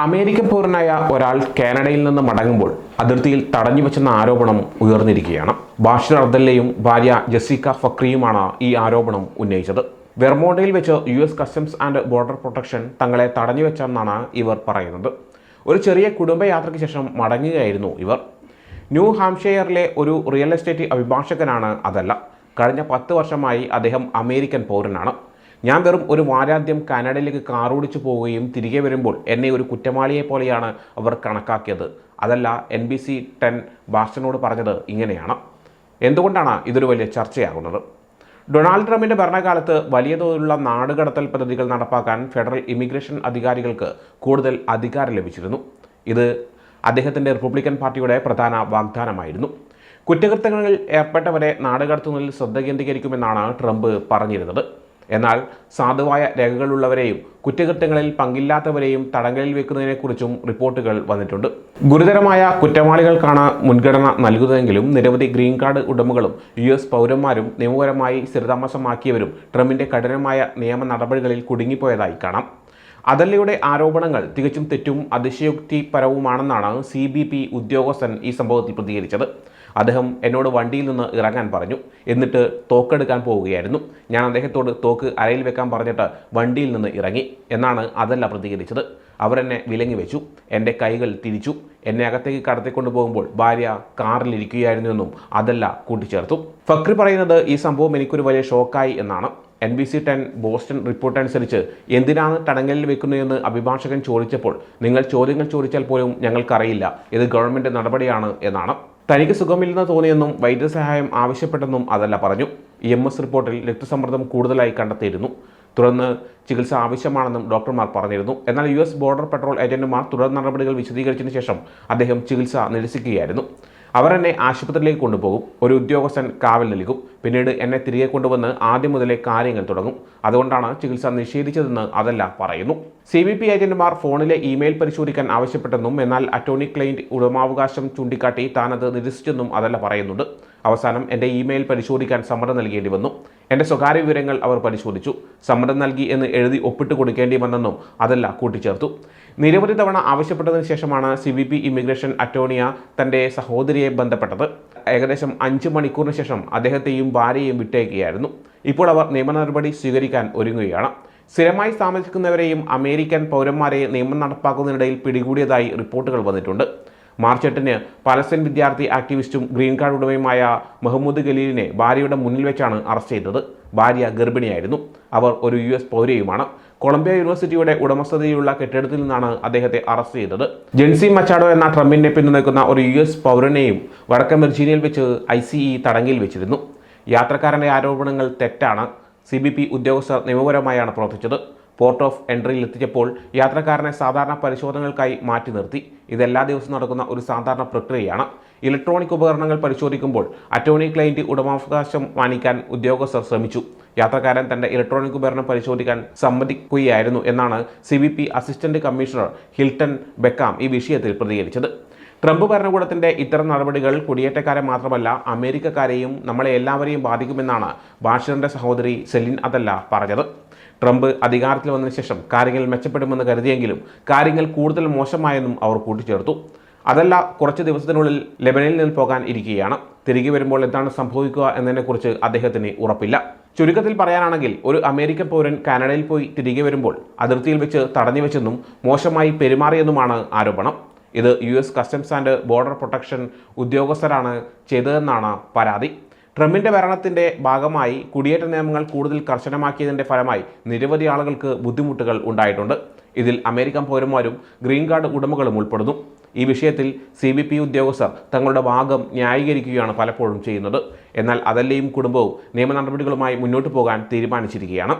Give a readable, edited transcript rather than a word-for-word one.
American പൗരനായ ഒരാൾ കാനഡയിൽ നിന്ന് മടങ്ങുമ്പോൾ അതിർത്തിയിൽ തടഞ്ഞുവെച്ചെന്ന ആരോപണം ഉയർന്നിരിക്കുകയാണ്. ബാഷിർ അബ്ദല്ലയും ഭാര്യ ജെസിക്ക ഫക്രിയുമാണ് ഈ ആരോപണം ഉന്നയിച്ചത്. വെർമോണ്ടയിൽ വെച്ച് US customs and border protection തങ്ങളെ തടഞ്ഞുവെച്ചെന്നാണ് ഇവർ പറയുന്നത്. ഒരു ചെറിയ കുടുംബയാത്രയ്ക്ക് ശേഷം മടങ്ങുകയായിരുന്നു ഇവർ. ന്യൂ ഹാംഷെയറിലെ ഒരു റിയൽ എസ്റ്റേറ്റ് അഭിഭാഷകനാണ് അതല്ല. കഴിഞ്ഞ 10 വർഷമായി അദ്ദേഹം അമേരിക്കൻ പൗരനാണ്. ഞാൻ വെറും ഒരു വാരാന്ത്യം കാനഡയിലേക്ക് കാറോടിച്ചു പോവുകയും തിരികെ വരുമ്പോൾ എന്നെ ഒരു കുറ്റവാളിയെ പോലെയാണ് അവർ കണക്കാക്കിയത്. അതല്ല NBC 10 ബാസ്റ്റനോട് പറഞ്ഞത് ഇങ്ങനെയാണ്. എന്തുകൊണ്ടാണ് ഇതൊരു വലിയ ചർച്ചയാകുന്നത്? ഡൊണാൾഡ് ട്രംപിന്റെ ഭരണകാലത്ത് വലിയ തോതിലുള്ള നാടുകടത്തൽ പദ്ധതികൾ നടപ്പാക്കാൻ ഫെഡറൽ ഇമിഗ്രേഷൻ അധികാരികൾക്ക് കൂടുതൽ അധികാരം ലഭിച്ചിരുന്നു. ഇത് അദ്ദേഹത്തിന്റെ റിപ്പബ്ലിക്കൻ പാർട്ടിയുടെ പ്രധാന വാഗ്ദാനമായിരുന്നു. കുറ്റകൃത്യങ്ങളിൽ ഏർപ്പെട്ടവരെ നാടുകടത്തുന്നതിൽ ശ്രദ്ധ കേന്ദ്രീകരിക്കുമെന്നാണ് ട്രംപ് പറഞ്ഞിരുന്നത്. എന്നാൽ സാധുവായ രേഖകളുള്ളവരെയും കുറ്റകൃത്യങ്ങളിൽ പങ്കില്ലാത്തവരെയും തടങ്കലിൽ വെക്കുന്നതിനെക്കുറിച്ചും റിപ്പോർട്ടുകൾ വന്നിട്ടുണ്ട്. ഗുരുതരമായ കുറ്റവാളികൾക്കാണ് മുൻഗണന നൽകുന്നതെങ്കിലും നിരവധി ഗ്രീൻ കാർഡ് ഉടമകളും US പൗരന്മാരും നിയമപരമായി സ്ഥിരതാമസമാക്കിയവരും ട്രംപിന്റെ കഠിനമായ നിയമ നടപടികളിൽ കുടുങ്ങിപ്പോയതായി കാണാം. അദല്ലയുടെ ആരോപണങ്ങൾ തികച്ചും തെറ്റും അതിശയോക്തിപരവുമാണെന്നാണ് CBP ഉദ്യോഗസ്ഥൻ ഈ സംഭവത്തിൽ പ്രതികരിച്ചത്. അദ്ദേഹം എന്നോട് വണ്ടിയിൽ നിന്ന് ഇറങ്ങാൻ പറഞ്ഞു, എന്നിട്ട് തോക്കെടുക്കാൻ പോവുകയായിരുന്നു. ഞാൻ അദ്ദേഹത്തോട് തോക്ക് അരയിൽ വെക്കാൻ പറഞ്ഞിട്ട് വണ്ടിയിൽ നിന്ന് ഇറങ്ങി എന്നാണ് അതല്ല പ്രതികരിച്ചത്. അവരെന്നെ വിലങ്ങി വെച്ചു, എൻ്റെ കൈകൾ തിരിച്ചു, എന്നെ അകത്തേക്ക് കടത്തിക്കൊണ്ടു പോകുമ്പോൾ ഭാര്യ കാറിലിരിക്കുകയായിരുന്നുവെന്നും അതല്ല കൂട്ടിച്ചേർത്തു. ഫക്രി പറയുന്നത് ഈ സംഭവം എനിക്കൊരു വലിയ ഷോക്കായി എന്നാണ്. NBC 10 ബോസ്റ്റൺ റിപ്പോർട്ട് അനുസരിച്ച് എന്തിനാണ് തടങ്കലിൽ വെക്കുന്നതെന്ന് അഭിഭാഷകൻ ചോദിച്ചപ്പോൾ നിങ്ങൾ ചോദ്യങ്ങൾ ചോദിച്ചാൽ പോലും ഞങ്ങൾക്കറിയില്ല, ഇത് ഗവൺമെൻറ് നടപടിയാണ് എന്നാണ്. തനിക്ക് സുഖമില്ലെന്ന് തോന്നിയെന്നും വൈദ്യസഹായം ആവശ്യപ്പെട്ടെന്നും അതല്ല പറഞ്ഞു. EMS റിപ്പോർട്ടിൽ രക്തസമ്മർദ്ദം കൂടുതലായി കണ്ടെത്തിയിരുന്നു. തുടർന്ന് ചികിത്സ ആവശ്യമാണെന്നും ഡോക്ടർമാർ പറഞ്ഞിരുന്നു. എന്നാൽ US ബോർഡർ പെട്രോൾ ഏജന്റുമാർ തുടർ നടപടികൾ വിശദീകരിച്ചതിന് ശേഷം അദ്ദേഹം ചികിത്സ നിരസിക്കുകയായിരുന്നു. അവർ എന്നെ ആശുപത്രിയിലേക്ക് കൊണ്ടുപോകും, ഒരു ഉദ്യോഗസ്ഥൻ കാവൽ നൽകും, പിന്നീട് എന്നെ തിരികെ കൊണ്ടുവന്ന് ആദ്യം മുതലേ കാര്യങ്ങൾ തുടങ്ങും. അതുകൊണ്ടാണ് ചികിത്സ നിഷേധിച്ചതെന്ന് അതല്ല പറയുന്നു. CBP ഏജന്റുമാർ ഫോണിലെ ഇമെയിൽ പരിശോധിക്കാൻ ആവശ്യപ്പെട്ടെന്നും എന്നാൽ അറ്റോർണി ക്ലയന്റ് ഉടമാവകാശം ചൂണ്ടിക്കാട്ടി താനത് നിരസിച്ചെന്നും അതല്ല പറയുന്നുണ്ട്. അവസാനം എൻ്റെ ഇമെയിൽ പരിശോധിക്കാൻ സമ്മതം നൽകേണ്ടി വന്നു. എൻ്റെ സ്വകാര്യ വിവരങ്ങൾ അവർ പരിശോധിച്ചു. സമ്മതം നൽകി എന്ന് എഴുതി ഒപ്പിട്ട് കൊടുക്കേണ്ടി വന്നെന്നും അതല്ല കൂട്ടിച്ചേർത്തു. നിരവധി തവണ ആവശ്യപ്പെട്ടതിന് ശേഷമാണ് CBP ഇമിഗ്രേഷൻ അറ്റോർണിയ തൻ്റെ സഹോദരിയെ ബന്ധപ്പെട്ടത്. ഏകദേശം 5 മണിക്കൂറിന് ശേഷം അദ്ദേഹത്തെയും ഭാര്യയെയും വിട്ടയക്കുകയായിരുന്നു. ഇപ്പോൾ അവർ നിയമ നടപടി സ്വീകരിക്കാൻ ഒരുങ്ങുകയാണ്. സ്ഥിരമായി താമസിക്കുന്നവരെയും അമേരിക്കൻ പൗരന്മാരെയും നിയമം നടപ്പാക്കുന്നതിനിടയിൽ പിടികൂടിയതായി റിപ്പോർട്ടുകൾ വന്നിട്ടുണ്ട്. മാർച്ച് 8-ന് പലസ്തീൻ വിദ്യാർത്ഥി ആക്ടിവിസ്റ്റും ഗ്രീൻ കാർഡ് ഉടമയുമായ മുഹമ്മദ് ഖലീലിനെ ഭാര്യയുടെ മുന്നിൽ വെച്ചാണ് അറസ്റ്റ് ചെയ്തത്. ഭാര്യ ഗർഭിണിയായിരുന്നു. അവർ ഒരു US പൗരയുമാണ്. കൊളംബിയ യൂണിവേഴ്സിറ്റിയുടെ ഉടമസ്ഥതയിലുള്ള കെട്ടിടത്തിൽ നിന്നാണ് അദ്ദേഹത്തെ അറസ്റ്റ് ചെയ്തത്. ജെൻസി മച്ചാഡോ എന്ന ട്രംപിനെ പിന്തുണയ്ക്കുന്ന ഒരു US പൗരനെയും വടക്കൻ വെർജീനിയയിൽ വെച്ച് ICE തടങ്കലിൽ വെച്ചിരുന്നു. യാത്രക്കാരൻ്റെ ആരോപണങ്ങൾ തെറ്റാണ്. CBP ഉദ്യോഗസ്ഥർ നിയമപരമായാണ് പ്രവർത്തിച്ചത്. പോർട്ട് ഓഫ് എൻട്രിയിൽ എത്തിച്ചപ്പോൾ യാത്രക്കാരനെ സാധാരണ പരിശോധനകൾക്കായി മാറ്റി നിർത്തി. ഇതെല്ലാ ദിവസവും നടക്കുന്ന ഒരു സാധാരണ പ്രക്രിയയാണ്. ഇലക്ട്രോണിക് ഉപകരണങ്ങൾ പരിശോധിക്കുമ്പോൾ അറ്റോർണി ക്ലയന്റ് ഉടമാവകാശം മാനിക്കാൻ ഉദ്യോഗസ്ഥർ ശ്രമിച്ചു. യാത്രക്കാരൻ തന്റെ ഇലക്ട്രോണിക് ഉപകരണം പരിശോധിക്കാൻ സമ്മതിക്കുകയായിരുന്നു എന്നാണ് CBP assistant commissioner Hilton Beckham ഈ വിഷയത്തിൽ പ്രതികരിച്ചത്. ട്രംപ് ഭരണകൂടത്തിന്റെ ഇത്തരം നടപടികൾ കുടിയേറ്റക്കാരെ മാത്രമല്ല അമേരിക്കക്കാരെയും നമ്മളെ എല്ലാവരെയും ബാധിക്കുമെന്നാണ് ബാഷിറിന്റെ സഹോദരി സെലിൻ അതല്ല പറഞ്ഞത്. ട്രംപ് അധികാരത്തിൽ വന്നതിന് ശേഷം കാര്യങ്ങൾ മെച്ചപ്പെടുമെന്ന് കരുതിയെങ്കിലും കാര്യങ്ങൾ കൂടുതൽ മോശമായെന്നും അവർ കൂട്ടിച്ചേർത്തു. അതല്ല കുറച്ച് ദിവസത്തിനുള്ളിൽ ലെബനനിൽ നിന്ന് പോകാൻ ഇരിക്കുകയാണ്. തിരികെ വരുമ്പോൾ എന്താണ് സംഭവിക്കുക എന്നതിനെക്കുറിച്ച് അദ്ദേഹത്തിന് ഉറപ്പില്ല. ചുരുക്കത്തിൽ പറയാനാണെങ്കിൽ ഒരു അമേരിക്കൻ പൗരൻ കാനഡയിൽ പോയി തിരികെ വരുമ്പോൾ അതിർത്തിയിൽ വെച്ച് തടഞ്ഞു വെച്ചെന്നും മോശമായി പെരുമാറിയെന്നുമാണ് ആരോപണം. ഇത് US customs and border protection ഉദ്യോഗസ്ഥരാണ് ചെയ്തതെന്നാണ് പരാതി. ട്രംപിന്റെ ഭരണത്തിന്റെ ഭാഗമായി കുടിയേറ്റ നിയമങ്ങൾ കൂടുതൽ കർശനമാക്കിയതിന്റെ ഫലമായി നിരവധി ആളുകൾക്ക് ബുദ്ധിമുട്ടുകൾ ഉണ്ടായിട്ടുണ്ട്. ഇതിൽ അമേരിക്കൻ പൗരന്മാരും ഗ്രീൻ കാർഡ് ഉടമകളും ഉൾപ്പെടുന്നു. ഈ വിഷയത്തിൽ CBP ഉദ്യോഗസ്ഥർ തങ്ങളുടെ ഭാഗം ന്യായീകരിക്കുകയാണ് പലപ്പോഴും ചെയ്യുന്നത്. എന്നാൽ അതല്ലയും കുടുംബവും നിയമ നടപടികളുമായി മുന്നോട്ട് പോകാൻ തീരുമാനിച്ചിരിക്കുകയാണ്.